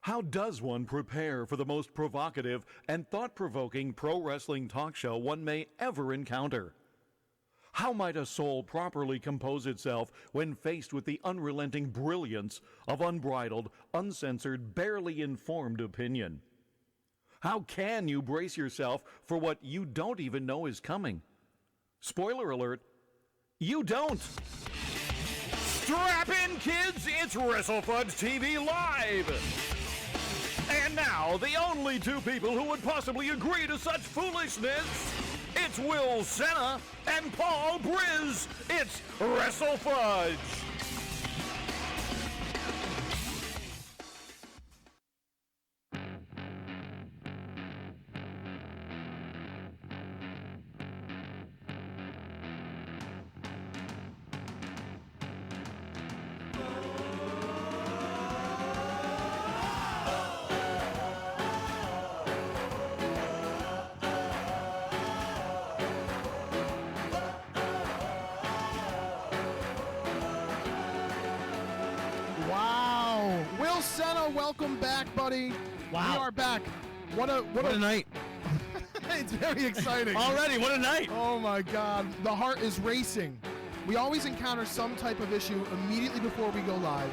How does one prepare for the most provocative and thought-provoking pro wrestling talk show one may ever encounter? How might a soul properly compose itself when faced with the unrelenting brilliance of unbridled, uncensored, barely informed opinion? How can you brace yourself for what you don't even know is coming? Spoiler alert, you don't! Strap in, kids! It's WrestlefudgeTV Live! And now, the only two people who would possibly agree to such foolishness, it's Will Senna and Paul Briz. It's Wrestlefudge. Welcome back, buddy. Wow. We are back. What a night. It's very exciting. Already, what a night. Oh, my God. The heart is racing. We always encounter some type of issue immediately before we go live,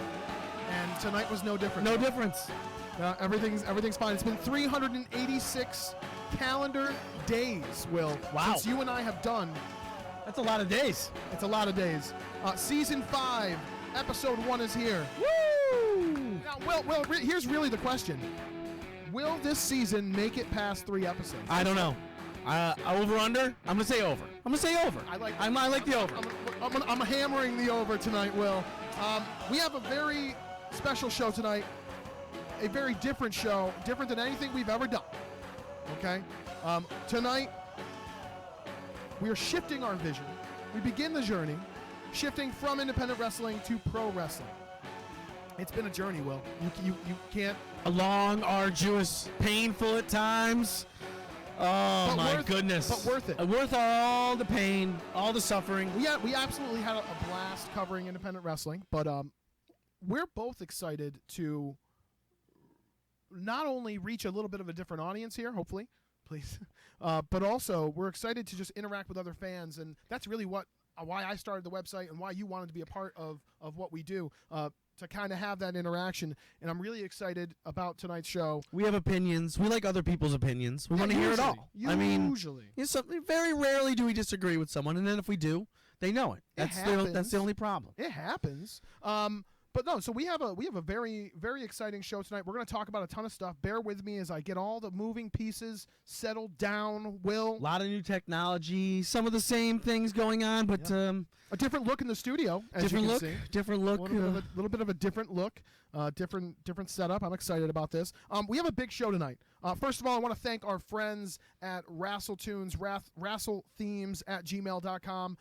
and tonight was no different. No difference. Everything's fine. It's been 386 calendar days, Will, since you and I have done. That's a lot of days. It's a lot of days. Season 5, Episode 1 is here. Woo! Now, Will, here's really the question. Will this season make it past 3 episodes? I don't know. Over, under? I'm going to say over. I like the over. I'm hammering the over tonight, Will. We have a very special show tonight. A very different show. Different than anything we've ever done. Okay? Tonight, we are shifting our vision. We begin the journey, shifting from independent wrestling to pro wrestling. It's been a journey, Will. You can't. A long, arduous, painful at times. Oh, my goodness. But worth it. Worth all the pain, all the suffering. We absolutely had a blast covering independent wrestling, but we're both excited to not only reach a little bit of a different audience here, hopefully, please, but also we're excited to just interact with other fans, and that's really why I started the website and why you wanted to be a part of what we do. To kind of have that interaction, and I'm really excited about tonight's show. We have opinions. We like other people's opinions. We want to hear it all. Usually. Very rarely do we disagree with someone, and then if we do, they know it. That's the only problem. It happens. But no, so we have a very, very exciting show tonight. We're going to talk about a ton of stuff. Bear with me as I get all the moving pieces settled down, Will. A lot of new technology, some of the same things going on, but a different look in the studio, as different you look, can see. Different look. A little bit of a different look, different setup. I'm excited about this. We have a big show tonight. First of all, I want to thank our friends at Rasseltunes, RasselThemes@gmail.com,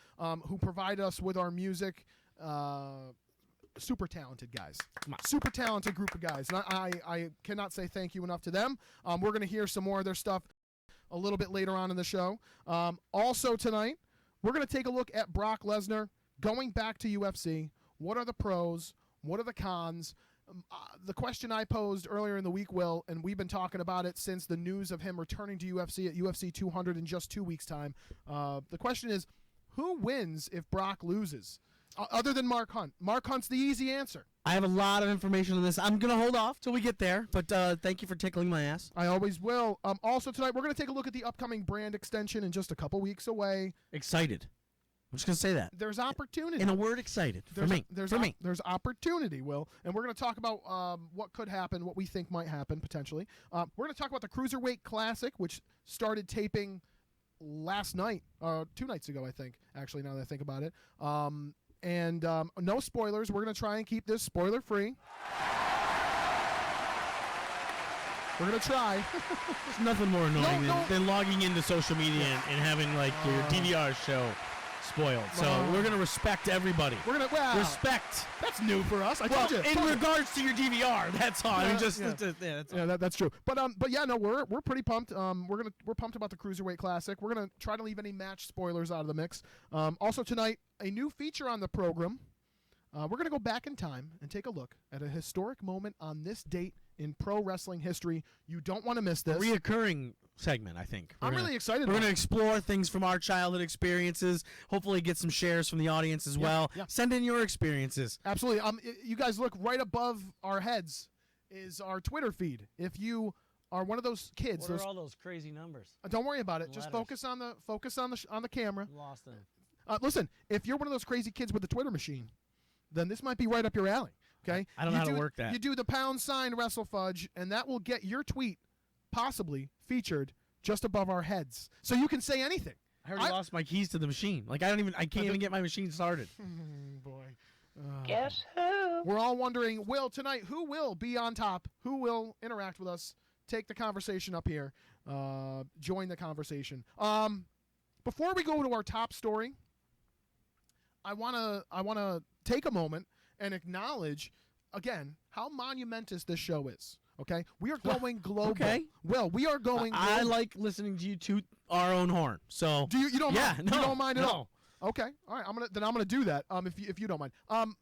who provide us with our music. Super talented guys. Super talented group of guys. And I cannot say thank you enough to them. We're going to hear some more of their stuff a little bit later on in the show. Also tonight, we're going to take a look at Brock Lesnar going back to UFC. What are the pros? What are the cons? The question I posed earlier in the week, Will, and we've been talking about it since the news of him returning to UFC at UFC 200 in just 2 weeks' time. The question is, who wins if Brock loses? Other than Mark Hunt. Mark Hunt's the easy answer. I have a lot of information on this. I'm going to hold off till we get there, but thank you for tickling my ass. I always will. Also tonight, we're going to take a look at the upcoming brand extension in just a couple weeks away. Excited. I'm just going to say that. There's opportunity. In a word, excited. For me. There's opportunity, Will. And we're going to talk about what could happen, what we think might happen, potentially. We're going to talk about the Cruiserweight Classic, which started taping last night, 2 nights ago, I think, actually, now that I think about it. And no spoilers. We're going to try and keep this spoiler-free. We're going to try. There's nothing more annoying than logging into social media and having, like, your DVR show spoiled. So we're going to respect everybody. We're going to respect. That's new for us. I told you. In regards to your DVR, that's all. That's true. But yeah, no, we're pretty pumped. We're pumped about the Cruiserweight Classic. We're gonna try to leave any match spoilers out of the mix. Also tonight, a new feature on the program. We're gonna go back in time and take a look at a historic moment on this date in pro wrestling history. You don't want to miss this. Reoccurring segment, I think. I'm really excited. We're about going to it. explore things from our childhood experiences. Hopefully, get some shares from the audience as well. Yeah. Send in your experiences. Absolutely. You guys look right above our heads is our Twitter feed. If you are one of those kids, What are all those crazy numbers? don't worry about it. Just Letters. focus on the camera. Lost them. Listen, if you're one of those crazy kids with the Twitter machine, then this might be right up your alley. Okay. I don't know how to work that. You do the #, WrestleFudge, and that will get your tweet possibly featured just above our heads, so you can say anything. I already lost my keys to the machine. Like I can't even get my machine started. Boy. Guess who? We're all wondering, tonight, who will be on top? Who will interact with us? Take the conversation up here. Join the conversation. Before we go to our top story, I wanna take a moment and acknowledge again how monumentous this show is. Okay, we are going global. Okay. Well, we are going. I global. like listening to you toot our own horn. So Do you? You don't? yeah, mind? no, You don't mind at no. all. Okay. All right. I'm gonna do that. If you don't mind. I'm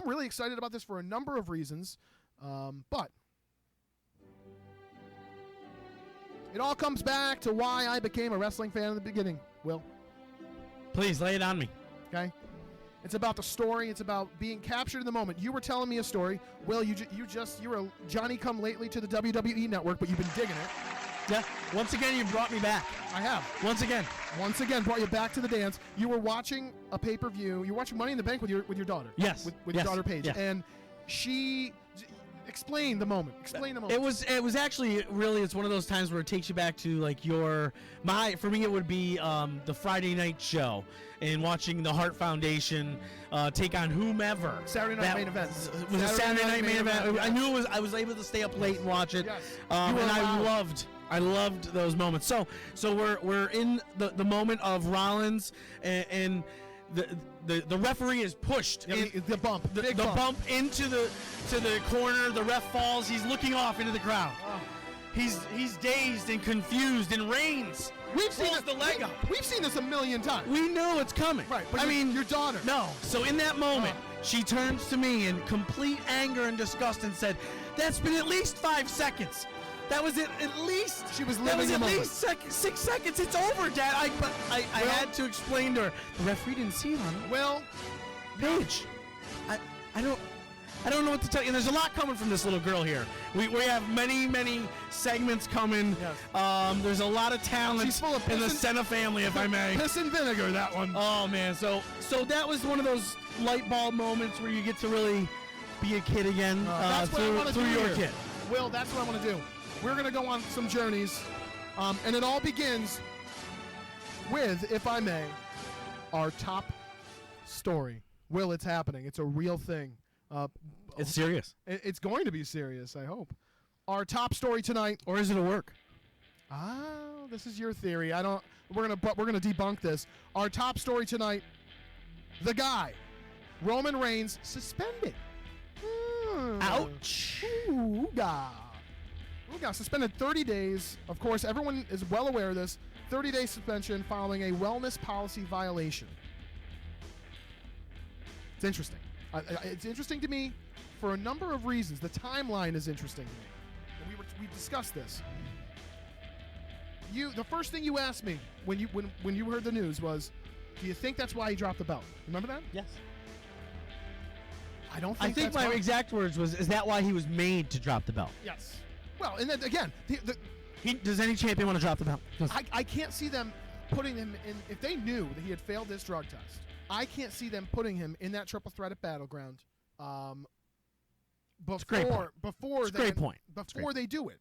really excited about this for a number of reasons. But it all comes back to why I became a wrestling fan in the beginning. Will. Please lay it on me. Okay. It's about the story. It's about being captured in the moment. You were telling me a story. Will, you're a Johnny come lately to the WWE network, but you've been digging it. Yeah. Once again, you brought me back. I have. Once again. Once again, brought you back to the dance. You were watching a pay-per-view. You were watching Money in the Bank with your daughter. Yes. With Yes. your daughter Paige. Yes. And she explain the moment. Explain the moment. It was actually really, it's one of those times where it takes you back to like for me it would be the Friday night show and watching the Hart Foundation take on whomever. Saturday night main event. It was a Saturday night main event. I knew I was able to stay up late and watch it. Yes. And You were allowed. I loved those moments. So we're in the moment of Rollins and the referee is pushed. The bump. The Big bump into the corner. The ref falls. He's looking off into the crowd. Oh. He's dazed and confused. And Reigns pulls the leg up. We've seen this a million times. We know it's coming. Right. But I mean, your daughter. no. So in that moment, she turns to me in complete anger and disgust and said, "That's been at least 5 seconds. That was it. At least She was that was living at the least 6 seconds. It's over, Dad." I had to explain to her. The referee didn't see it, honey. Well, Paige, I don't know what to tell you. And there's a lot coming from this little girl here. We have many segments coming. Yes. There's a lot of talent She's full of in the piss and- Senna family, if I may. piss and vinegar, that one. Oh man, so that was one of those light bulb moments where you get to really be a kid again That's what I want to do through your here. kid. Will, that's what I want to do. We're going to go on some journeys, and it all begins with, if I may, our top story. Will, it's happening. It's a real thing. It's serious. It's going to be serious, I hope. Our top story tonight. Or is it a work? This is your theory. We're gonna debunk this. Our top story tonight. The guy, Roman Reigns, suspended. Ouch. Ooga. Suspended 30 days. Of course, everyone is well aware of this. 30-day suspension following a wellness policy violation. It's interesting. It's interesting to me for a number of reasons. The timeline is interesting to me. And we discussed this. The first thing you asked me when you heard the news was, do you think that's why he dropped the belt? Remember that? Yes. I don't I think think that's my why. exact words was, "Is that why he was made to drop the belt?" Yes. Well, and then again, Does any champion want to drop the belt? I can't see them putting him in. If they knew that he had failed this drug test, I can't see them putting him in that triple threat at Battleground. Before they do it.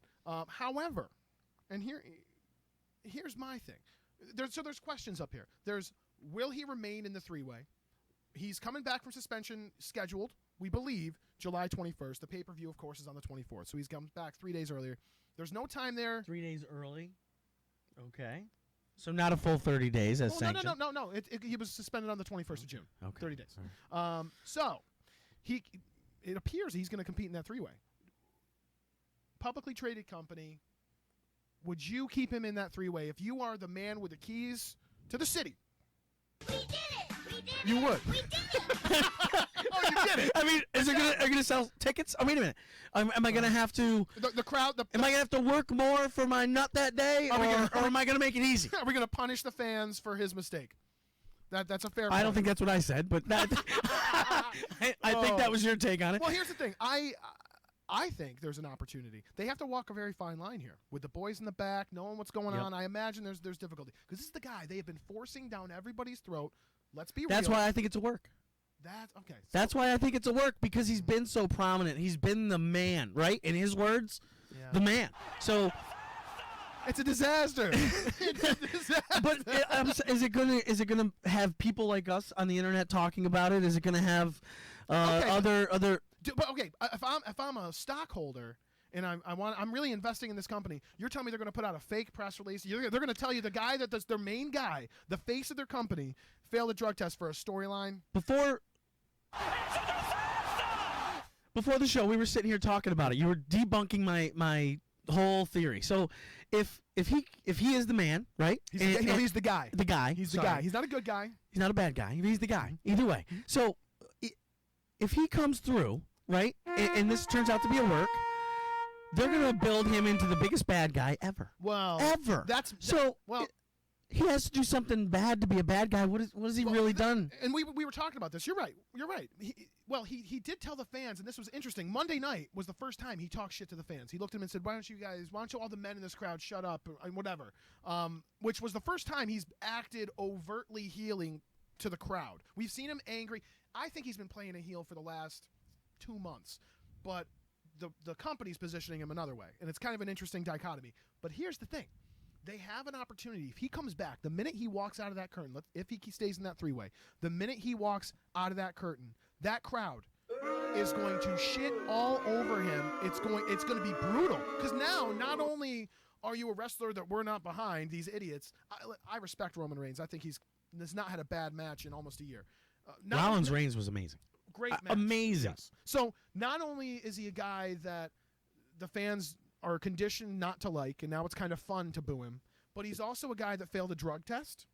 However, and here's my thing. There's questions up here. Will he remain in the three-way? He's coming back from suspension, scheduled, we believe, July 21st. The pay-per-view, of course, is on the 24th, so he's come back 3 days earlier. There's no time there. 3 days early. Okay. So not a full 30 days as sanctioned. No. He was suspended on the 21st of June. Okay. 30 days. All right. So it appears he's going to compete in that three-way. Publicly traded company. Would you keep him in that three-way if you are the man with the keys to the city? We did it! We did You would. Oh, you did it. I mean, are you gonna sell tickets? Oh, wait a minute. Am I gonna have to? The crowd. Am I gonna have to work more for my nut that day, or am I gonna make it easy? Are we gonna punish the fans for his mistake? That's a fair. I don't think that's what I said, but that I think that was your take on it. Well, here's the thing. I think there's an opportunity. They have to walk a very fine line here with the boys in the back, knowing what's going on. I imagine there's difficulty because this is the guy they have been forcing down everybody's throat. Let's be real. That's why I think it's a work. That's okay. So That's why I think it's a work, because he's been so prominent. He's been the man, right? In his words, the man. So it's a disaster. It's a disaster. But is it gonna have people like us on the internet talking about it? Is it gonna have other? But okay, if I'm a stockholder and I'm really investing in this company, you're telling me they're going to put out a fake press release? They're going to tell you the guy that's their main guy, the face of their company, failed a drug test for a storyline? Before the show, we were sitting here talking about it. You were debunking my whole theory. So if he is the man, right? He's the guy. The guy. He's the guy. He's not a good guy. He's not a bad guy. He's the guy. Either way. So if he comes through, right, and this turns out to be a work, they're gonna build him into the biggest bad guy ever. Well, ever. He has to do something bad to be a bad guy. What has he really done? And we were talking about this. You're right. He did tell the fans, and this was interesting. Monday night was the first time he talked shit to the fans. He looked at them and said, why don't you all the men in this crowd shut up, and whatever. Which was the first time he's acted overtly healing to the crowd. We've seen him angry. I think he's been playing a heel for the last 2 months, but the company's positioning him another way, and it's kind of an interesting dichotomy. But here's the thing. They have an opportunity. If he comes back, the minute he walks out of that curtain, if he stays in that three-way, the minute he walks out of that curtain, that crowd is going to shit all over him. It's going to be brutal. Because now, not only are you a wrestler that we're not behind, these idiots, I respect Roman Reigns. I think he's not had a bad match in almost a year. Rollins Reigns was amazing. Great match. Amazing. Yes. So not only is he a guy that the fans are conditioned not to like, and now it's kind of fun to boo him, but he's also a guy that failed a drug test.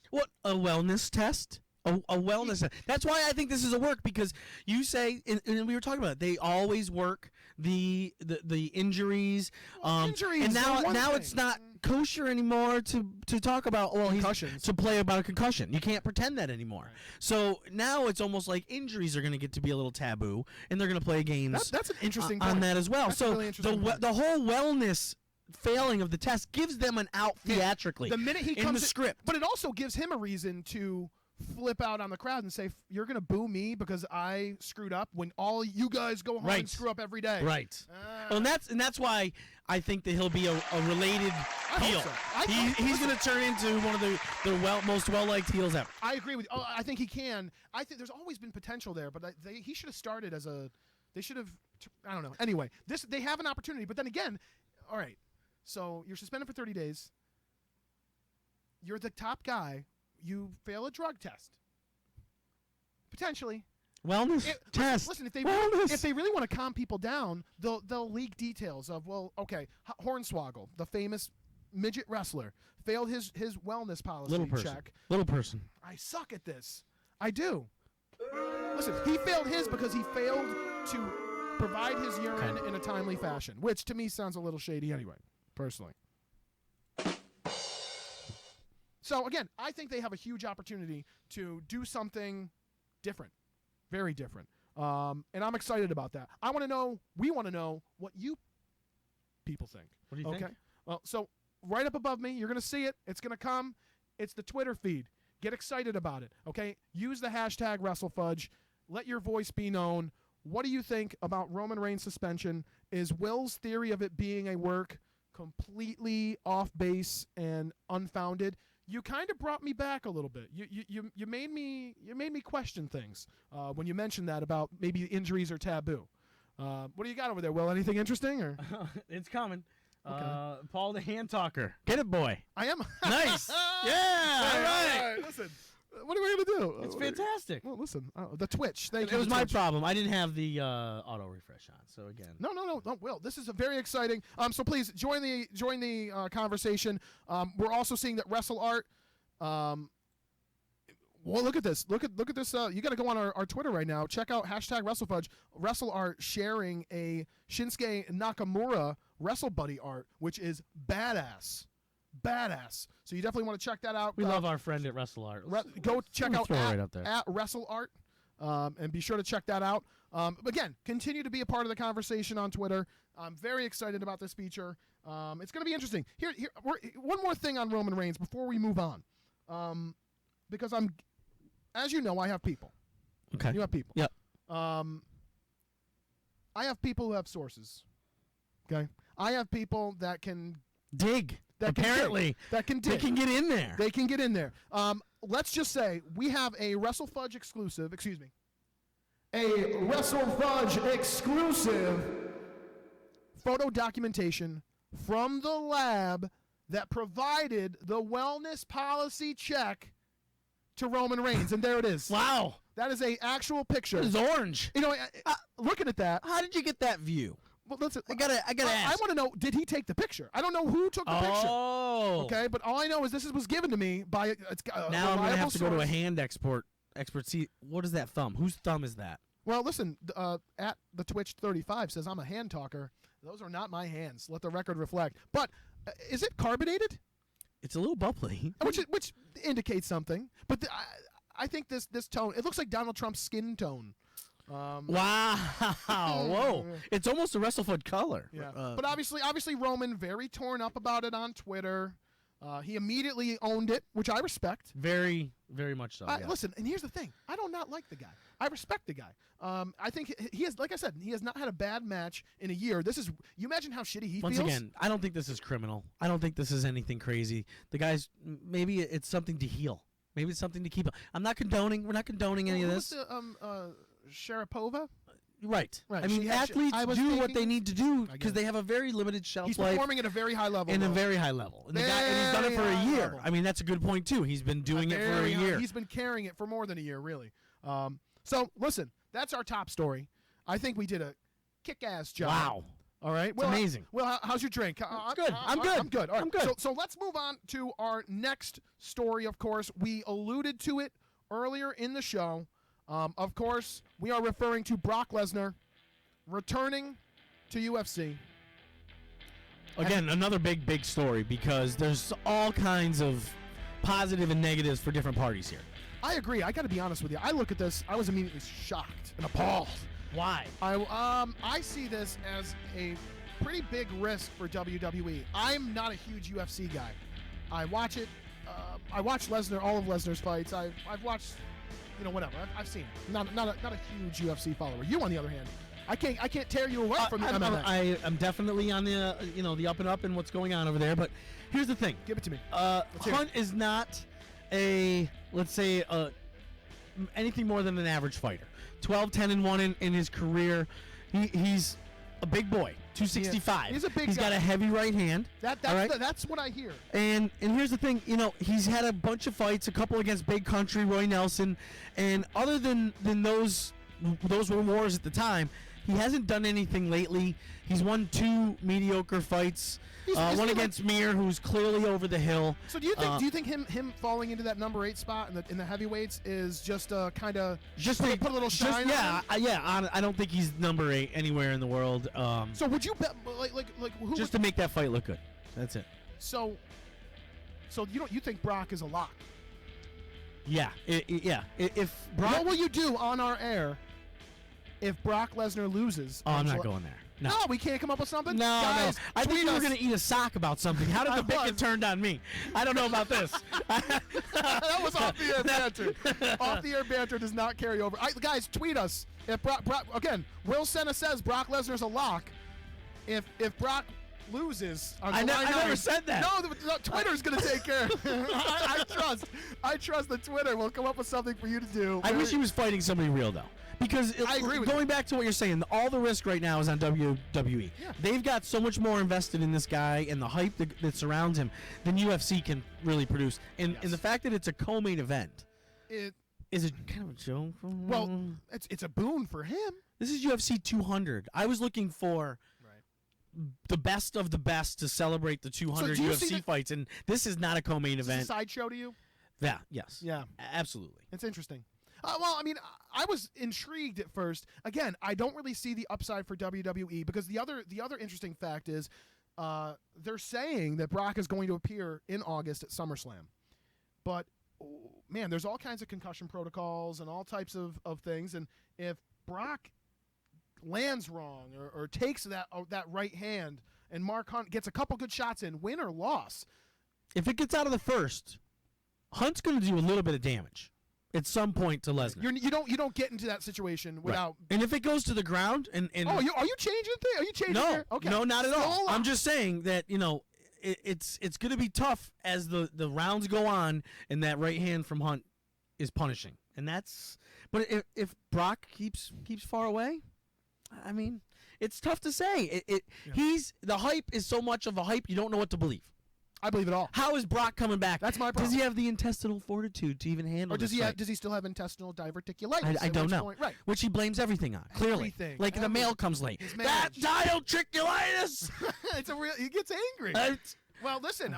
What, a wellness test? A wellness test. That's why I think this is a work, because you say, and we were talking about it, they always work the injuries. Injuries, and now it's not kosher anymore to talk about to play about a concussion. You can't pretend that anymore. Right. So now it's almost like injuries are going to get to be a little taboo, and they're going to play games. That's an interesting on point. that as well. That's so really the whole wellness failing of the test gives them an out theatrically. The minute he in comes the script, but it also gives him a reason to flip out on the crowd and say, you're going to boo me because I screwed up, when all you guys go home and screw up every day. Right. Well, and that's why I think that he'll be a related heel. So. He's going to turn into one of the most well-liked heels ever. I agree with you. I think he can. I think there's always been potential there, but he should have started as a – they should have – I don't know. Anyway, they have an opportunity. But then again, all right, so you're suspended for 30 days. You're the top guy. You fail a drug test. Potentially. Wellness test. Listen, if they really want to calm people down, they'll leak details of, Hornswoggle, the famous midget wrestler, failed his wellness policy check. Little person. I suck at this. I do. Listen, he failed his because he failed to provide his urine in a timely fashion, which to me sounds a little shady anyway, personally. So, again, I think they have a huge opportunity to do something different, very different. And I'm excited about that. We want to know what you people think. What do you think? Okay. Well, so right up above me, you're going to see it. It's going to come. It's the Twitter feed. Get excited about it, okay? Use the hashtag Wrestlefudge. Let your voice be known. What do you think about Roman Reigns' suspension? Is Will's theory of it being a work completely off base and unfounded? You kind of brought me back a little bit. You made me question things when you mentioned that about maybe injuries or taboo. What do you got over there, Will? Anything interesting? Or it's coming. Okay. Paul the Hand Talker. Get it, boy. I am. Nice. Yeah. All right. Listen. What are we going to do? It's fantastic. Well, listen. The Twitch. Thank you. It was my problem. I didn't have the auto refresh on. So again. No. Will, this is a very exciting. So please join the conversation. We're also seeing that Wrestle Art. Well, look at this. Look at this. You got to go on our Twitter right now. Check out #WrestleFudge. WrestleArt sharing a Shinsuke Nakamura Wrestle Buddy art, which is badass. Badass. So you definitely want to check that out. We love our friend at WrestleArt. Go check out at WrestleArt, and be sure to check that out. Again, continue to be a part of the conversation on Twitter. I'm very excited about this feature. It's going to be interesting. Here, one more thing on Roman Reigns before we move on, because as you know, I have people. Okay. You have people. Yep. I have people who have sources. Okay. I have people that can dig. That can dig. They can get in there. They can get in there. Let's just say we have a WrestleFudge exclusive. Excuse me. A WrestleFudge exclusive photo documentation from the lab that provided the wellness policy check to Roman Reigns, and there it is. Wow. That is a actual picture. It's orange. You know, looking at that. How did you get that view? Well, listen, I gotta ask. I want to know, did he take the picture? I don't know who took the picture. Oh. Okay, but all I know is this was given to me by now I'm gonna have to go to a hand expert. See, what is that thumb? Whose thumb is that? Well, listen, at the Twitch 35 says I'm a hand talker. Those are not my hands. Let the record reflect. But is it carbonated? It's a little bubbly, which indicates something. But I think this tone. It looks like Donald Trump's skin tone. Wow! Whoa! It's almost a WrestleFudge color. Yeah. But obviously, Roman very torn up about it on Twitter. He immediately owned it, which I respect. Very, very much so. Yeah. Listen, and here's the thing: I do not like the guy. I respect the guy. I think he has, like I said, he has not had a bad match in a year. You imagine how shitty he feels. Once again, I don't think this is criminal. I don't think this is anything crazy. The guy's maybe it's something to heal. Maybe it's something to keep. I'm not condoning. We're not condoning any of this. Sharapova? Right. I mean, athletes do what they need to do because they have a very limited shelf life. He's performing at a very high level. A very high level. And, and he's done it for a year. Level. I mean, that's a good point, too. He's been doing it for a year. He's been carrying it for more than a year, really. So, listen, that's our top story. I think we did a kick-ass job. Wow. All right. It's amazing. Well, how's your drink? Good. I'm good. I'm good. All right. I'm good. So let's move on to our next story, of course. We alluded to it earlier in the show. Of course, we are referring to Brock Lesnar returning to UFC. Again, another big story because there's all kinds of positive and negatives for different parties here. I agree. I got to be honest with you. I look at this. I was immediately shocked and appalled. Why? I see this as a pretty big risk for WWE. I'm not a huge UFC guy. I watch it. I watch Lesnar, all of Lesnar's fights. I've watched, whatever. I've seen it. Not a huge UFC follower. You, on the other hand, I can't tear you away from the MMA. I'm definitely on the the up and up and what's going on over there. But here's the thing. Give it to me. Hunt is not anything more than an average fighter. 12-10-1 in his career. He's a big boy. 265. He's a big guy. He's got a heavy right hand. That's what I hear. And here's the thing, he's had a bunch of fights, a couple against Big Country, Roy Nelson, and other than those were wars at the time, he hasn't done anything lately. He's won 2 mediocre fights. One against Mir, who's clearly over the hill. So do you think him falling into that number 8 spot in the heavyweights is just kind of just to put a little shine? I don't think he's number 8 anywhere in the world. So would you bet who just to make that fight look good? That's it. So you think Brock is a lock? Yeah, If Brock, what will you do on our air if Brock Lesnar loses? Oh, I'm not going there. No, we can't come up with something? No, guys, I think you were going to eat a sock about something. How did the bit get turned on me? I don't know about this. That was off-the-air banter. Off-the-air banter does not carry over. Guys, tweet us. If Brock, again, Will Senna says Brock Lesnar's a lock. If Brock loses on I never said that. No, Twitter's going to take care. I trust that Twitter will come up with something for you to do. I wish he was fighting somebody real, though. Because I agree with going back to what you're saying, all the risk right now is on WWE. Yeah. They've got so much more invested in this guy and the hype that surrounds him than UFC can really produce. And the fact that it's a co-main event, is it kind of a joke? Well, it's a boon for him. This is UFC 200. I was looking for the best of the best to celebrate the 200 UFC fights, and this is not a co-main event. Is this a sideshow to you? Yeah. Yes. Yeah. Absolutely. It's interesting. Well, I mean, I was intrigued at first. Again, I don't really see the upside for WWE because the other interesting fact is they're saying that Brock is going to appear in August at SummerSlam. But, man, there's all kinds of concussion protocols and all types of things. And if Brock lands wrong or takes that right hand and Mark Hunt gets a couple good shots in, win or loss. If it gets out of the first, Hunt's going to do a little bit of damage at some point to Lesnar. You don't get into that situation without. Right. And if it goes to the ground and are you changing things? Are you changing? No, okay. No, not at all. I'm just saying that it's going to be tough as the rounds go on, and that right hand from Hunt is punishing, and that's. But if Brock keeps far away, I mean, it's tough to say. He's the hype is so much of a hype you don't know what to believe. I believe it all. How is Brock coming back? That's my problem. Does he have the intestinal fortitude to even handle? Or does this he still have intestinal diverticulitis? I don't know. Right. Which he blames everything on. Clearly, the mail comes late. That diverticulitis. He gets angry. Well, listen.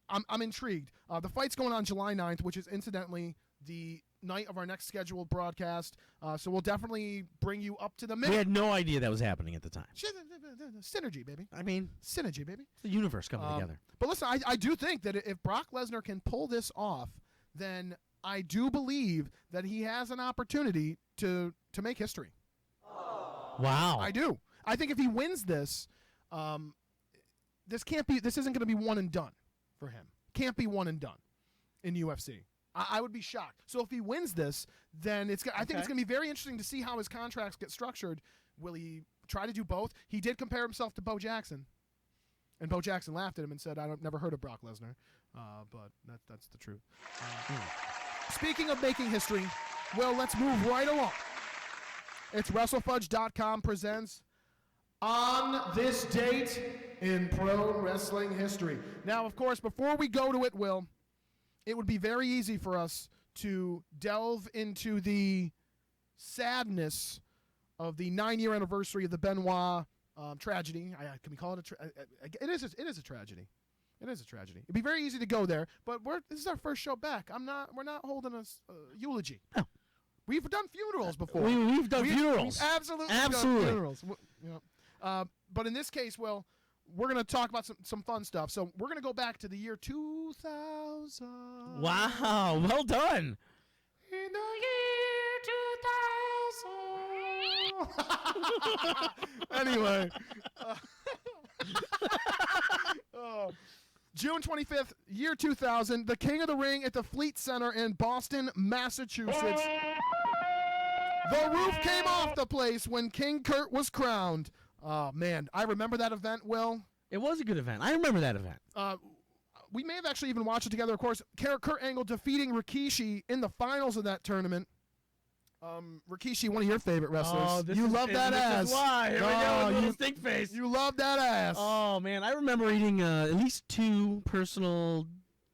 I'm intrigued. The fight's going on July 9th, which is incidentally the night of our next scheduled broadcast. So we'll definitely bring you up to the minute. We had no idea that was happening at the time. Synergy, baby. I mean, synergy, baby. The universe coming together. But listen, I do think that if Brock Lesnar can pull this off, then I do believe that he has an opportunity to make history. Wow. I do. I think if he wins this, this isn't going to be one and done for him. Can't be one and done in UFC. I would be shocked. So if he wins this, then I think it's going to be very interesting to see how his contracts get structured. Will he try to do both? He did compare himself to Bo Jackson, and Bo Jackson laughed at him and said, "I've never heard of Brock Lesnar," but that's the truth. Speaking of making history, well, let's move right along. It's Wrestlefudge.com presents On This Date in Pro Wrestling History. Now, of course, before we go to it, Will, it would be very easy for us to delve into the sadness of the 9-year anniversary of the Benoit tragedy. Can we call it it is a tragedy. It is a tragedy. It'd be very easy to go there, but this is our first show back. We're not holding a eulogy. No. We've done funerals before. We've done funerals. We've absolutely done funerals. But in this case, well, we're going to talk about some fun stuff. So we're going to go back to the year 2000. Wow, well done. In the year 2000. Anyway. June 25th, year 2000, the King of the Ring at the Fleet Center in Boston, Massachusetts. The roof came off the place when King Kurt was crowned. Oh, man. I remember that event, Will. It was a good event. I remember that event. We may have actually even watched it together. Of course, Kurt Angle defeating Rikishi in the finals of that tournament. Rikishi, one of your favorite wrestlers. You love that ass. This is why. Here we go with the stink face. You love that ass. Oh, man. I remember eating at least 2 personal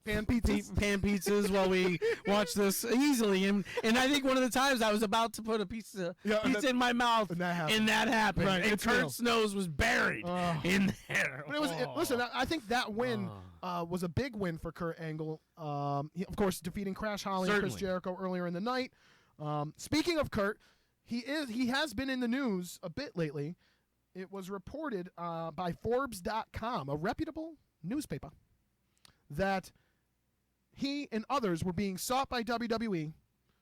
pan pizzas while we watched this easily. And I think one of the times I was about to put a pizza in my mouth, and that happened. Right, and Kurt's nose was buried in there. But listen, I think that win was a big win for Kurt Angle. Of course, defeating Crash Holly and Chris Jericho earlier in the night. Speaking of Kurt, he has been in the news a bit lately. It was reported by Forbes.com, a reputable newspaper, that he and others were being sought by WWE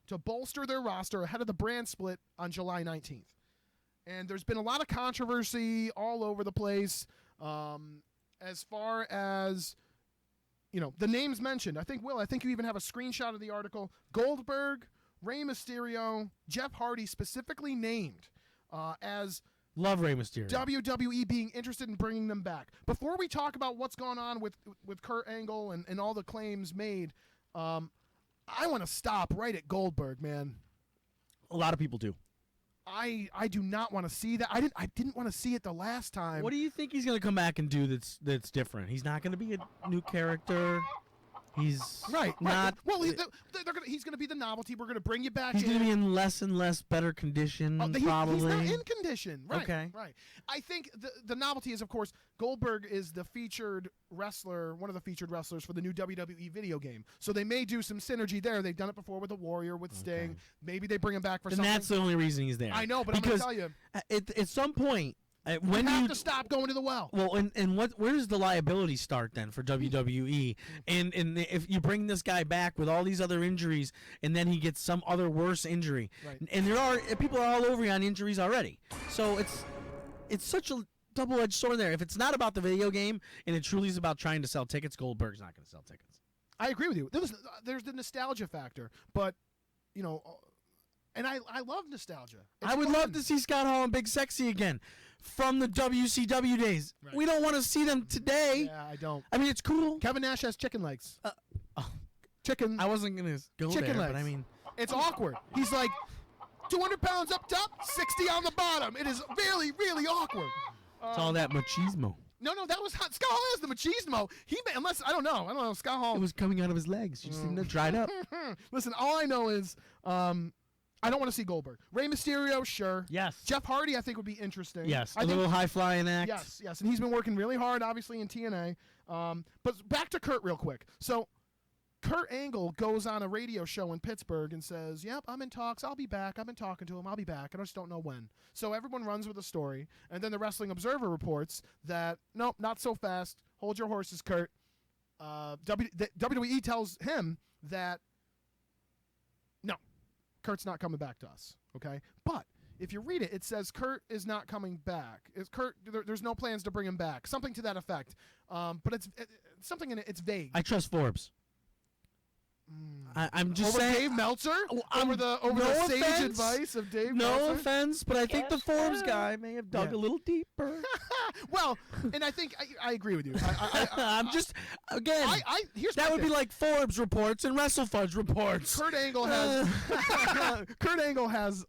to bolster their roster ahead of the brand split on July 19th. And there's been a lot of controversy all over the place as far as, the names mentioned. I think you even have a screenshot of the article. Goldberg, Rey Mysterio, Jeff Hardy specifically named as love Rey Mysterio. WWE being interested in bringing them back. Before we talk about what's gone on with Kurt Angle and all the claims made, I want to stop right at Goldberg, man. A lot of people do. I do not want to see that. I didn't want to see it the last time. What do you think he's going to come back and do that's different? He's not going to be a new character. He's Right. not. Well, he's going to be the novelty. We're going to bring you back. He's going to be in less and less better condition. Probably. He's not in condition. Right. Okay. Right. I think the novelty is, of course, Goldberg is the featured wrestler, one of the featured wrestlers for the new WWE video game. So they may do some synergy there. They've done it before with the Warrior, with Sting. Maybe they bring him back for something. And that's the only reason he's there. I know, but because I'm going to tell you, at some point. When you have to stop going to the well. Well, and where does the liability start then for WWE? And if you bring this guy back with all these other injuries, and then he gets some other worse injury, right. And people are all over you on injuries already. So it's such a double-edged sword there. If it's not about the video game and it truly is about trying to sell tickets, Goldberg's not going to sell tickets. I agree with you. There's the nostalgia factor, but and I love nostalgia. I would love to see Scott Hall and Big Sexy again. From the WCW days. Right. We don't want to see them today. Yeah, I don't. I mean, it's cool. Kevin Nash has chicken legs. Chicken. I wasn't going to go chicken there, legs. but I mean. It's awkward. He's like 200 pounds up top, 60 on the bottom. It is really, really awkward. It's all that machismo. No, that was Scott Hall has the machismo. Unless, I don't know. Scott Hall. It was coming out of his legs. You just didn't dried up. Listen, all I know is I don't want to see Goldberg. Rey Mysterio, sure. Yes. Jeff Hardy, I think, would be interesting. Yes. A little high-flying act. Yes. And he's been working really hard, obviously, in TNA. But back to Kurt real quick. So Kurt Angle goes on a radio show in Pittsburgh and says, yep, I'm in talks. I'll be back. I've been talking to him. I'll be back. I just don't know when. So everyone runs with the story. And then the Wrestling Observer reports that, nope, not so fast. Hold your horses, Kurt. WWE tells him that, no, Kurt's not coming back to us, okay? But if you read it, it says Kurt is not coming back. There's no plans to bring him back. Something to that effect. But it's something in it. It's vague. I trust Forbes. I'm just over saying. Dave Meltzer? Over the sage advice of Dave Meltzer? No offense, but I think the Forbes guy may have dug a little deeper. Well, and I think I agree with you. I'm just, again, here's that would be like Forbes reports and WrestleFudge reports. Kurt Angle has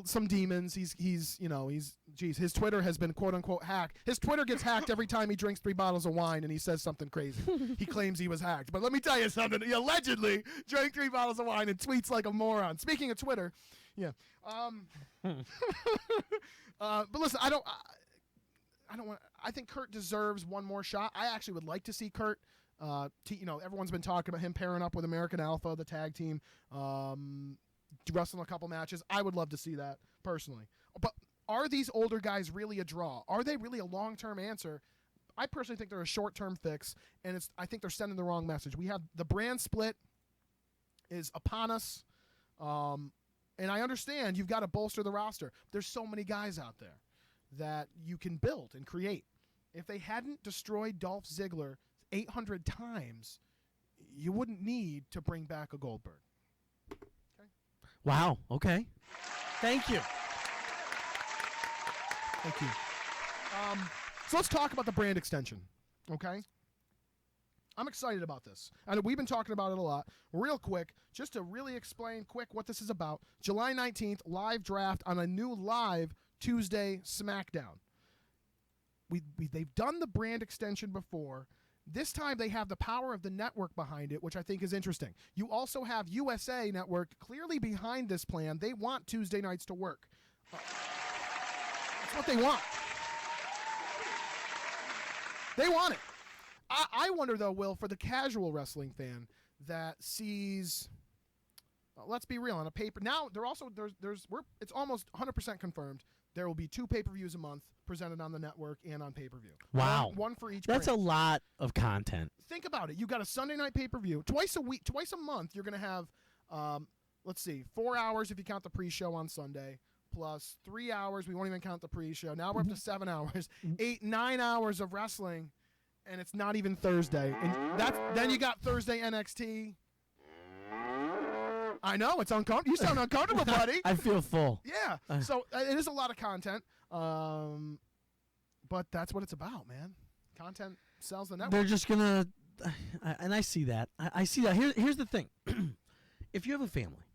some demons. His Twitter has been quote unquote hacked. His Twitter gets hacked every time he drinks 3 bottles of wine and he says something crazy. He claims he was hacked. But let me tell you something. He allegedly drank 3 bottles of wine and tweets like a moron. Speaking of Twitter, yeah. But listen, I don't want. I think Kurt deserves one more shot. I actually would like to see Kurt. Everyone's been talking about him pairing up with American Alpha, the tag team, wrestling a couple matches. I would love to see that personally. But are these older guys really a draw? Are they really a long-term answer? I personally think they're a short-term fix, and I think they're sending the wrong message. We have the brand split is upon us, and I understand you've got to bolster the roster. There's so many guys out there that you can build and create. If they hadn't destroyed Dolph Ziggler 800 times, you wouldn't need to bring back a Goldberg. Okay? Wow. Okay. Thank you. Thank you. So let's talk about the brand extension, okay? I'm excited about this. And we've been talking about it a lot. Real quick, just to really explain quick what this is about. July 19th, live draft on a new live Tuesday SmackDown. They've done the brand extension before. This time they have the power of the network behind it, which I think is interesting. You also have USA Network clearly behind this plan. They want Tuesday nights to work. That's what they want. They want it. I wonder, though, Will, for the casual wrestling fan that sees, let's be real, on a paper. Now, it's almost 100% confirmed. There will be 2 pay-per-views a month presented on the network and on pay-per-view. Wow. One for each That's brand. a lot of content. Think about it. You got a Sunday night pay-per-view. Twice a month, you're going to have, 4 hours if you count the pre-show on Sunday, plus 3 hours. We won't even count the pre-show. Now we're up to 7 hours. 9 hours of wrestling, and it's not even Thursday. And then you got Thursday NXT. I know, it's uncomfortable. You sound uncomfortable, buddy. I feel full. Yeah. So it is a lot of content. But that's what it's about, man. Content sells the network. They're just going to, and I see that. I see that. Here's the thing. If you have a family,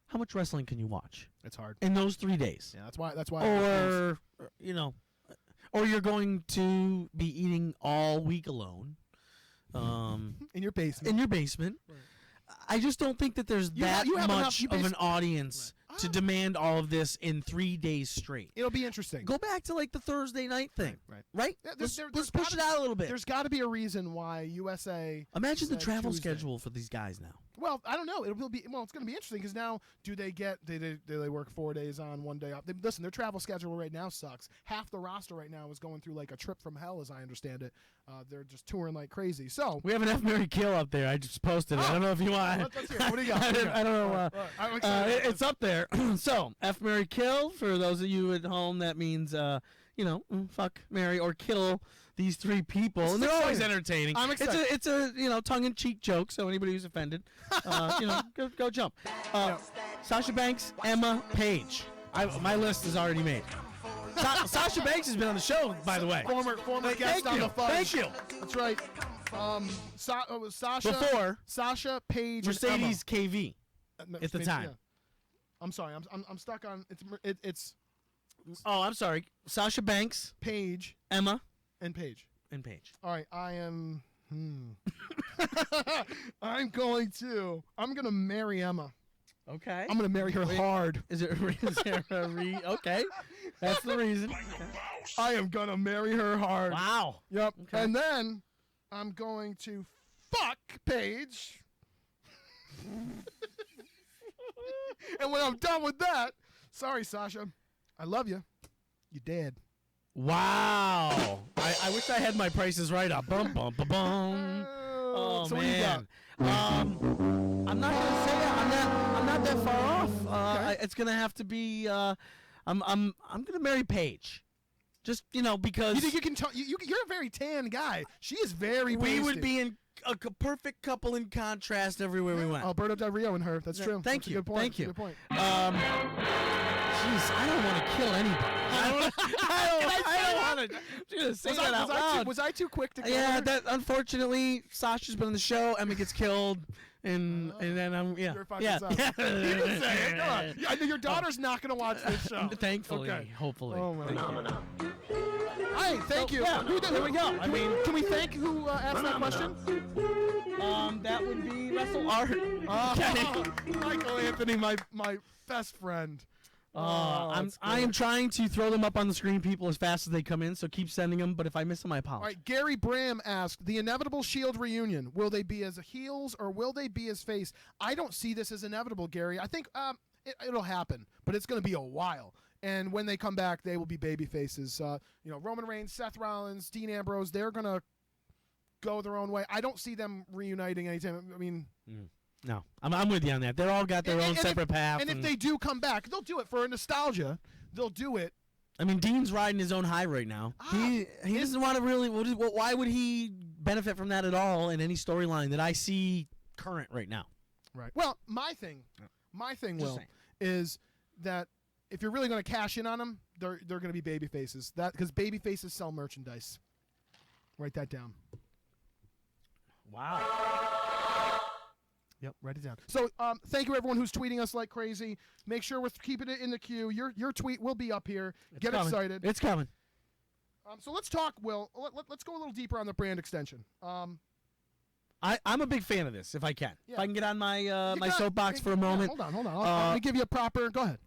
how much wrestling can you watch? It's hard. In those 3 days. Yeah, that's why. Or you're going to be eating all week alone. In your basement. In your basement. Right. I just don't think that there's you that have much enough, of an audience to demand all of this in 3 days straight. It'll be interesting. Go back to like the Thursday night thing, right? Yeah, let's push it out a little bit. There's got to be a reason why USA. Imagine the travel schedule for these guys now. Well, I don't know. It's going to be interesting because now, do they work 4 days on, 1 day off? Listen, their travel schedule right now sucks. Half the roster right now is going through like a trip from hell, as I understand it. They're just touring like crazy. So we have an F, Marry, Kill up there. I just posted it. I don't know if you want. Let's hear it. What do you got? I don't know. It's up there. So F, Marry, Kill. For those of you at home, that means fuck, marry, or kill these 3 people, and they're always entertaining. I'm excited. It's a tongue-in-cheek joke, so anybody who's offended, go jump. Sasha Banks, Emma Page. My list is already made. Sasha Banks has been on the show, by the way. Former guest on the Fudge. Thank you. That's right. Sasha. Before Sasha Page. Mercedes KV. At the time. Yeah. I'm sorry. I'm stuck on it's. Oh, I'm sorry. Sasha Banks, Page, Emma, and Page. All right, I am. I'm gonna marry Emma. Okay. I'm gonna marry her hard. Is there a okay? That's the reason. Okay. I am gonna marry her hard. Wow. Yep. Okay. And then I'm going to fuck Paige. And when I'm done with that, sorry, Sasha, I love you. You dead. Wow. I wish I had my prices right up. Bum bum bum bum. Oh so man. What do you got? I'm not gonna say it. I'm not that far off. Okay. It's gonna have to be. I'm gonna marry Paige. Just because you think you can tell you're a very tan guy. She is very. We pasty. would be in a perfect couple in contrast everywhere we went. Alberto Del Rio and her. That's true. Thank you. Good point. Thank you. Good point. Jeez, I don't want to kill anybody. I don't want to say that out loud. Was I too quick to? Yeah, that unfortunately, Sasha's been on the show. Emma gets killed, and then I'm You're fucking sus. He didn't say it. Come on. I know your daughter's not gonna watch this show. Thankfully, okay. Hopefully. Oh my God. Hey, thank you. Yeah, there we go. Can we thank who asked that question? That would be Wrestle Art. Michael Anthony, my best friend. I am trying to throw them up on the screen, people, as fast as they come in, so keep sending them, but if I miss them, I apologize. All right, Gary Bram asked, the inevitable Shield reunion, will they be as heels or will they be as face? I don't see this as inevitable, Gary. I think it'll happen, but it's going to be a while. And when they come back, they will be baby faces. Roman Reigns, Seth Rollins, Dean Ambrose, they're going to go their own way. I don't see them reuniting anytime. I mean... No, I'm with you on that. They're all got their own separate path. And if they do come back, they'll do it for nostalgia. They'll do it. I mean, Dean's riding his own high right now. He doesn't want to really. Why would he benefit from that at all in any storyline that I see current right now? Right. Well, my thing, is that if you're really going to cash in on them, they're going to be baby faces. Because baby faces sell merchandise. Write that down. Wow. Yep, write it down. So thank you, everyone who's tweeting us like crazy. Make sure we're keeping it in the queue. Your tweet will be up here. Get excited. It's coming. So let's talk, Will. Let's go a little deeper on the brand extension. I'm a big fan of this, if I can. Yeah. If I can get on my my soapbox for a moment. Hold on. Let me give you a proper... Go ahead.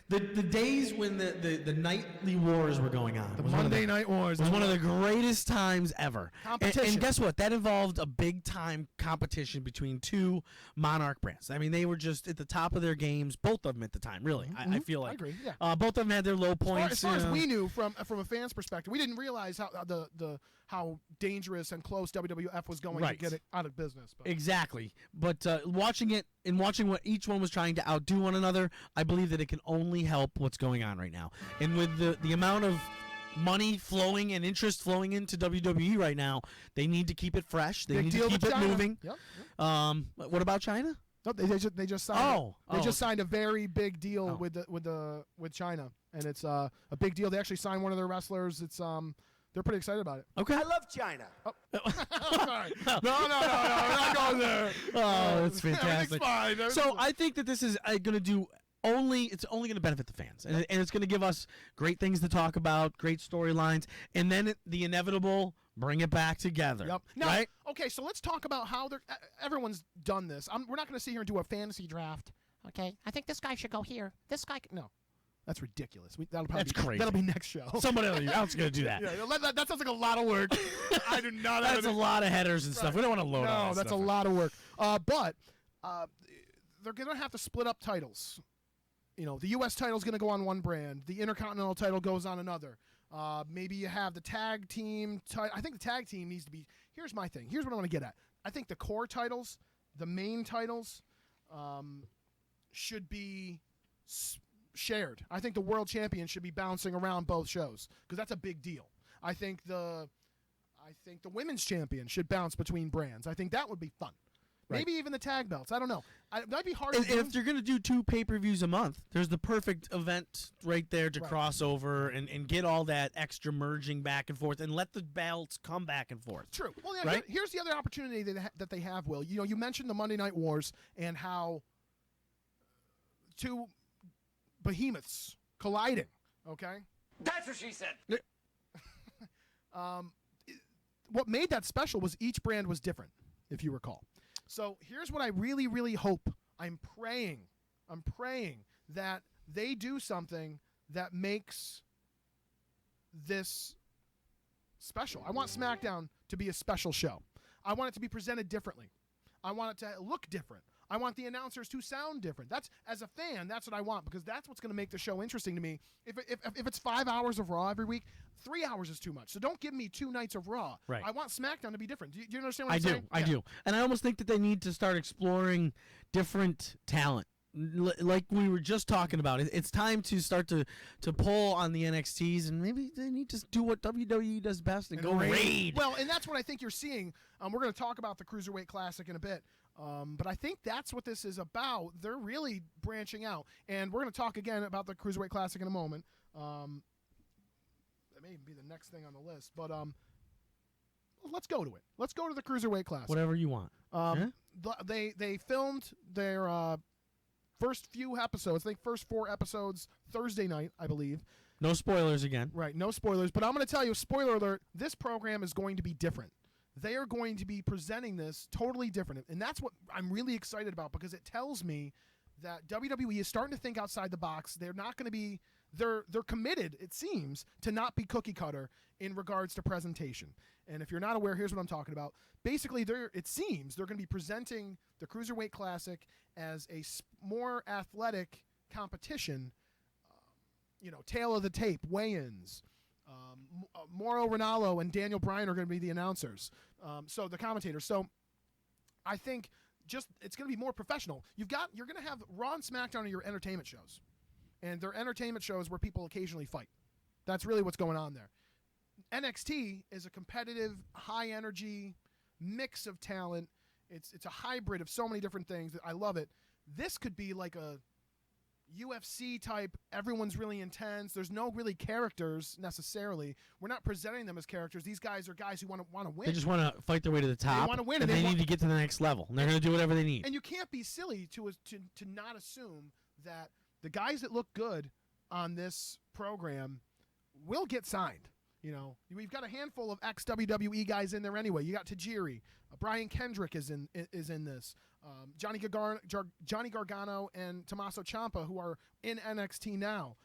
The days when the nightly wars were going on. The Monday Night Wars. Was one of the greatest times ever. Competition. And guess what? That involved a big-time competition between 2 Monarch brands. I mean, they were just at the top of their games, both of them at the time, really. Mm-hmm. I feel like. I agree, yeah. Both of them had their low points. As far as we knew from a fan's perspective, we didn't realize how dangerous and close WWF was going to get it out of business. But. Exactly. But watching it and watching what each one was trying to outdo one another, I believe that it can only help what's going on right now. And with the amount of money flowing and interest flowing into WWE right now, they need to keep it fresh. They need to keep it moving. Yep. What about China? No, they just signed. They just signed a very big deal with China, and it's a big deal. They actually signed one of their wrestlers. It's they're pretty excited about it. Okay. I love China. Oh. Sorry. No, we're not going there. Oh, that's fantastic. Everything's fine. So I think that this is going to do only going to benefit the fans, and it's going to give us great things to talk about, great storylines, and then the inevitable bring it back together. Yep. Now, right? Okay, so let's talk about how everyone's done this. We're not going to sit here and do a fantasy draft. Okay, I think this guy should go here. This guy, No. That's ridiculous. That's crazy. That'll be next show. Somebody else is going to do that. Yeah, that sounds like a lot of work. I do not. That's a lot of headers and stuff. We don't want to load on. No, that's a lot of work. But they're going to have to split up titles. The U.S. title is going to go on one brand. The Intercontinental title goes on another. Maybe you have the tag team title. I think the tag team needs to be. Here's my thing. Here's what I want to get at. I think the core titles, the main titles, should be shared. I think the world champion should be bouncing around both shows because that's a big deal. I think the women's champion should bounce between brands. I think that would be fun. Right. Maybe even the tag belts. I don't know. That'd be hard. If you're going to do 2 pay-per-views a month, there's the perfect event right there to cross over and get all that extra merging back and forth and let the belts come back and forth. True. Well, yeah, right? Here's the other opportunity that they have, Will. You mentioned the Monday Night Wars and how 2 behemoths colliding, okay? That's what she said. What made that special was each brand was different, if you recall. So here's what I really, really hope. I'm praying that they do something that makes this special. I want SmackDown to be a special show. I want it to be presented differently. I want it to look different. I want the announcers to sound different. As a fan, that's what I want because that's what's going to make the show interesting to me. If it's 5 hours of Raw every week, 3 hours is too much. So don't give me 2 nights of Raw. Right. I want SmackDown to be different. Do you understand what I'm saying? I do. And I almost think that they need to start exploring different talent. Like we were just talking about, it's time to start to pull on the NXTs, and maybe they need to do what WWE does best and go raid. Well, and that's what I think you're seeing. We're going to talk about the Cruiserweight Classic in a bit. But I think that's what this is about. They're really branching out. And we're going to talk again about the Cruiserweight Classic in a moment. That may even be the next thing on the list. But let's go to it. Let's go to the Cruiserweight Classic. Whatever you want. They filmed their first few episodes, I think first 4 episodes Thursday night, I believe. No spoilers again. Right, no spoilers. But I'm going to tell you, spoiler alert, this program is going to be different. They are going to be presenting this totally different. And that's what I'm really excited about because it tells me that WWE is starting to think outside the box. They're not going to be they're committed, it seems, to not be cookie cutter in regards to presentation. And if you're not aware, here's what I'm talking about. Basically, it seems they're going to be presenting the Cruiserweight Classic as a more athletic competition, tail of the tape, weigh-ins. Mauro Ranallo and Daniel Bryan are going to be the announcers, so the commentators. So I think it's going to be more professional. You're going to have Raw and SmackDown are your entertainment shows, and they're entertainment shows where people occasionally fight. That's really what's going on there. NXT is a competitive, high-energy mix of talent. It's a hybrid of so many different things. I love it. This could be like a UFC type, everyone's really intense. There's no really characters necessarily. We're not presenting them as characters. These guys are guys who want to win. They just want to fight their way to the top. They want to win, and they need to get to the next level. And they're going to do whatever they need. And you can't be silly to not assume that the guys that look good on this program will get signed. We've got a handful of ex-WWE guys in there anyway. You got Tajiri. Brian Kendrick is in this. Johnny Gargano and Tommaso Ciampa, who are in NXT now.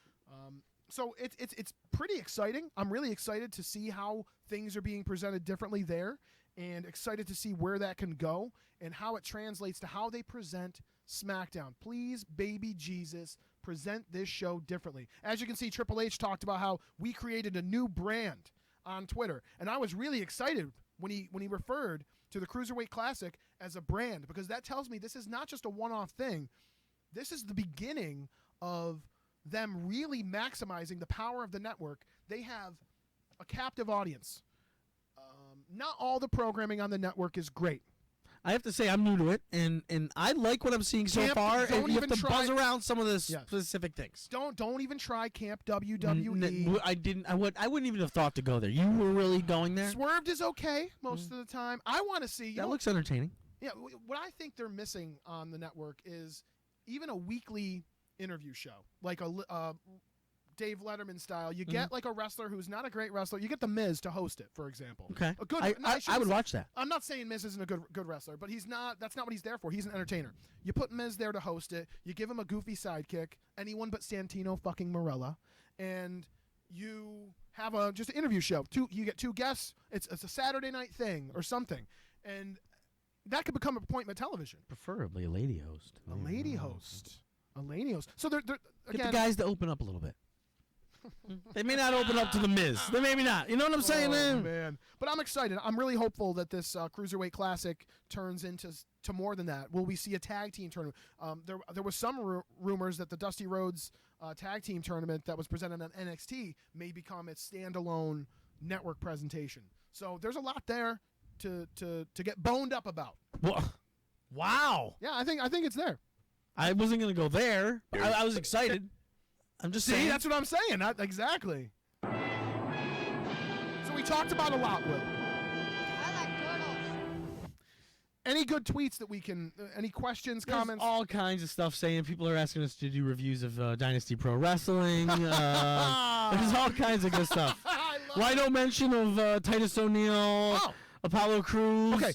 So it's pretty exciting. I'm really excited to see how things are being presented differently there, and excited to see where that can go and how it translates to how they present SmackDown. Please, baby Jesus, present this show differently. As you can see, Triple H talked about how we created a new brand on Twitter, and I was really excited when he referred to the Cruiserweight Classic as a brand, because that tells me this is not just a one-off thing. This is the beginning of them really maximizing the power of the network. They have a captive audience. Not all the programming on the network is great. I have to say I'm new to it, and I like what I'm seeing so far. And you have to buzz around some of the specific things. Don't even try Camp WWE. I wouldn't even have thought to go there. You were really going there? Swerved is okay most of the time. I want to see. That looks entertaining. Yeah, what I think they're missing on the network is even a weekly interview show, like a Dave Letterman style. You get like a wrestler who's not a great wrestler. You get the Miz to host it, for example. Okay. A good. I would watch that. I'm not saying Miz isn't a good wrestler, but he's not. That's not what he's there for. He's an entertainer. You put Miz there to host it. You give him a goofy sidekick, anyone but Santino fucking Marella, and you have just an interview show. You get 2 guests. It's a Saturday night thing or something, and that could become appointment television. Preferably a lady host. A lady host. So they're Get again, the guys to open up a little bit. They may not open up to the Miz. They maybe not. You know what I'm saying, man? But I'm excited. I'm really hopeful that this Cruiserweight Classic turns into more than that. Will we see a tag team tournament? There was some rumors that the Dusty Rhodes tag team tournament that was presented on NXT may become its standalone network presentation. So there's a lot there to get boned up about. Wow. Yeah, I think it's there. I wasn't gonna go there. I was excited. I'm just saying. That's what I'm saying. Exactly. So we talked about a lot, Will. I like turtles. Any good tweets that we can? Any questions, There's comments? all kinds of stuff saying. People are asking us to do reviews of Dynasty Pro Wrestling. There's all kinds of good stuff. Why no mention of Titus O'Neil, Apollo Crews? Okay.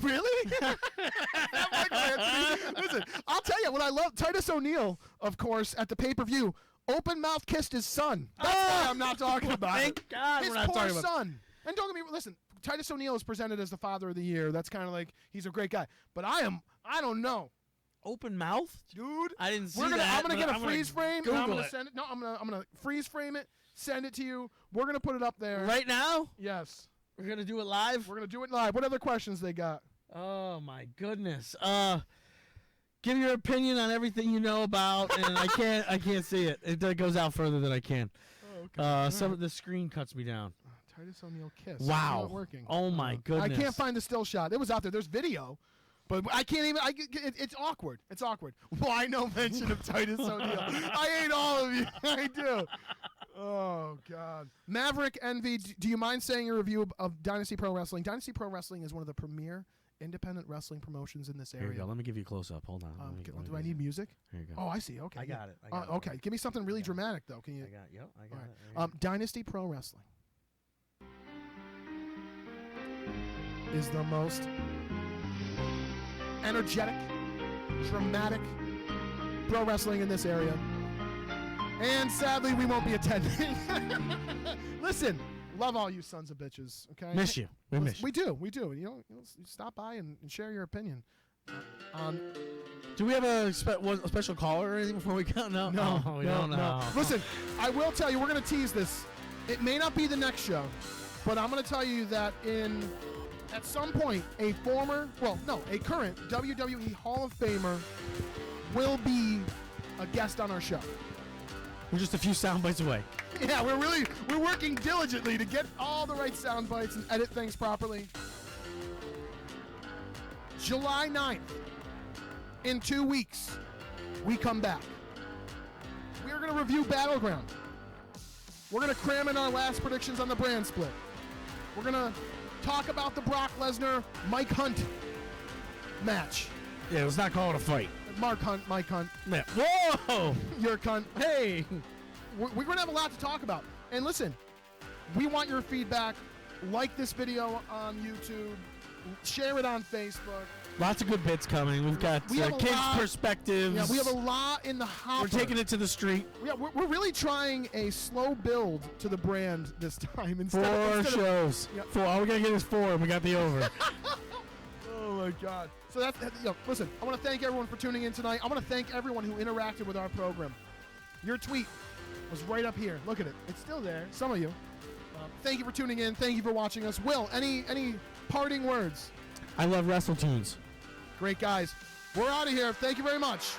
Really? Listen, I'll tell you what I love. Titus O'Neil, of course, at the pay-per-view, open mouth kissed his son. That's why I'm not talking about Thank it. God His we're not poor talking about son. And don't get me listen. Titus O'Neil is presented as the father of the year. That's kind of like he's a great guy. But I don't know, Open mouth, dude. I didn't see I'm that. gonna get a freeze frame. And I'm Google gonna it. send it. No, I'm gonna freeze frame it. Send it to you. We're gonna put it up there right now. Yes. We're gonna do it live. We're gonna do it live. What other questions they got? Oh my goodness. Give your opinion on everything you know about, and I can't see it. It goes out further than I can. Oh, okay. Some of the screen cuts me down. Titus O'Neil kiss. Wow. It's not working. Oh my goodness. I can't find the still shot. It was out there. There's video, but I can't even. It's awkward. It's awkward. Why no mention of Titus O'Neil? I hate all of you. I do. Oh God. Maverick Envy. Do you mind saying your review of Dynasty Pro Wrestling? Dynasty Pro Wrestling is one of the premier independent wrestling promotions in this area. Here you go. Let me give you a close up. Hold on. Do I need music? Here you go. Oh, I see. Okay. I got it. Okay. Give me something really dramatic though. Can you? I got it. All right. Dynasty Pro Wrestling is the most energetic, dramatic pro wrestling in this area. And sadly, we won't be attending. Listen, love all you sons of bitches. Okay. Miss you. We miss you. We do. We do. You stop by and share your opinion. Do we have a special caller or anything before we go? No. No, we don't know. Listen, I will tell you, we're going to tease this. It may not be the next show, but I'm going to tell you that at some point, a current WWE Hall of Famer will be a guest on our show. We're just a few sound bites away. Yeah, we're working diligently to get all the right sound bites and edit things properly. July 9th, in 2 weeks, we come back. We're going to review Battleground. We're going to cram in our last predictions on the brand split. We're going to talk about the Brock Lesnar, Mike Hunt match. Yeah, let's not call it a fight. Mark Hunt, Mike Hunt. Yeah. Whoa! Your cunt. Hey! We're going to have a lot to talk about. And listen, we want your feedback. Like this video on YouTube. Share it on Facebook. Lots of good bits coming. We've got kids' perspectives. Yeah, we have a lot in the hopper. We're taking it to the street. Yeah, we're really trying a slow build to the brand this time. Four shows. Yeah. 4. All we got to get is 4, and we got the over. Oh, my God. So that's, listen, I want to thank everyone for tuning in tonight. I want to thank everyone who interacted with our program. Your tweet was right up here. Look at it. It's still there. Some of you. Thank you for tuning in. Thank you for watching us. Will, any parting words? I love WrestleTunes. Great, guys. We're out of here. Thank you very much.